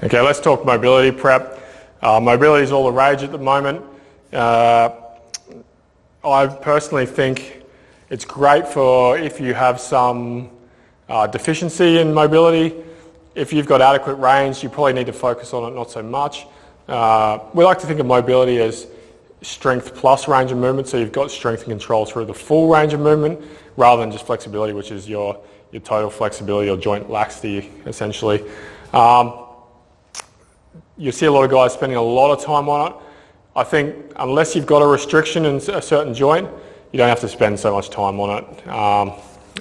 Okay, let's talk mobility prep. Mobility is all the rage at the moment. I personally think it's great for if you have some deficiency in mobility. If you've got adequate range, you probably need to focus on it not so much. We like to think of mobility as strength plus range of movement, so you've got strength and control through the full range of movement rather than just flexibility, which is your total flexibility or joint laxity essentially. You see a lot of guys spending a lot of time on it. I think unless you've got a restriction in a certain joint, you don't have to spend so much time on it.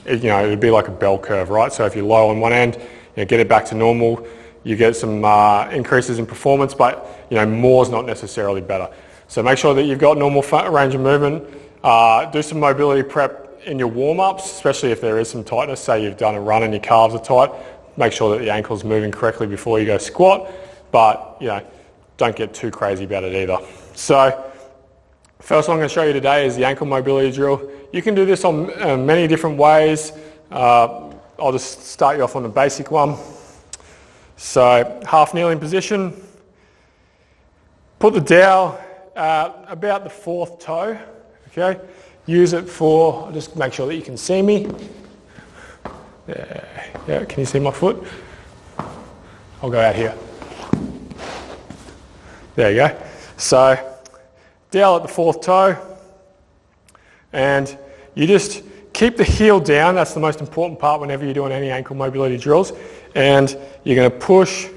It would be like a bell curve, right? So if you're low on one end, get it back to normal, you get some increases in performance, but more is not necessarily better. So make sure that you've got normal range of movement. Do some mobility prep in your warm-ups, especially if there is some tightness. Say you've done a run and your calves are tight. Make sure that the ankle's moving correctly before you go squat, but don't get too crazy about it either. So first one I'm going to show you today is the ankle mobility drill. You can do this on many different ways. I'll just start you off on the basic one. So half kneeling position. Put the dowel at about the fourth toe. Okay. Use it for, just make sure that you can see me. Yeah, can you see my foot? I'll go out here. There you go. So dowel at the fourth toe, and you just keep the heel down. That's the most important part whenever you're doing any ankle mobility drills. And you're going to push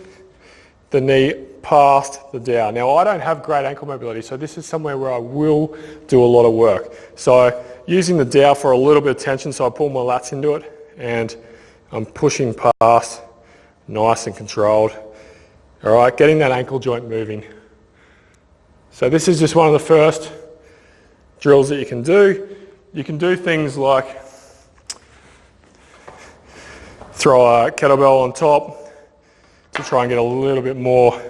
the knee past the dowel. Now, I don't have great ankle mobility, so this is somewhere where I will do a lot of work. So using the dowel for a little bit of tension, so I pull my lats into it, and I'm pushing past, nice and controlled. All right, getting that ankle joint moving. So this is just one of the first drills that you can do. You can do things like throw a kettlebell on top to try and get a little bit more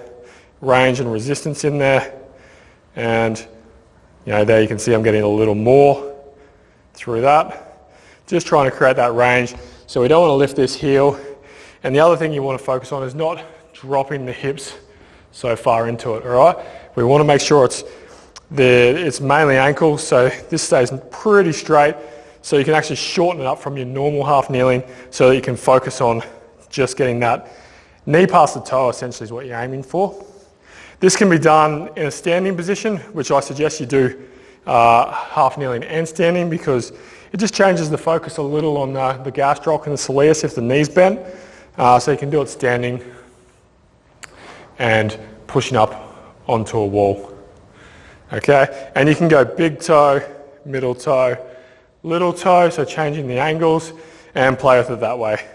range and resistance in there. And there you can see I'm getting a little more through that. Just trying to create that range. So we don't want to lift this heel. And the other thing you want to focus on is not dropping the hips so far into it, all right? We want to make sure it's mainly ankle, so this stays pretty straight, so you can actually shorten it up from your normal half kneeling so that you can focus on just getting that knee past the toe, essentially is what you're aiming for. This can be done in a standing position, which I suggest you do half kneeling and standing, because it just changes the focus a little on the gastroc and the soleus if the knee's bent. So you can do it standing and pushing up onto a wall. Okay, and you can go big toe, middle toe, little toe, so changing the angles and play with it that way.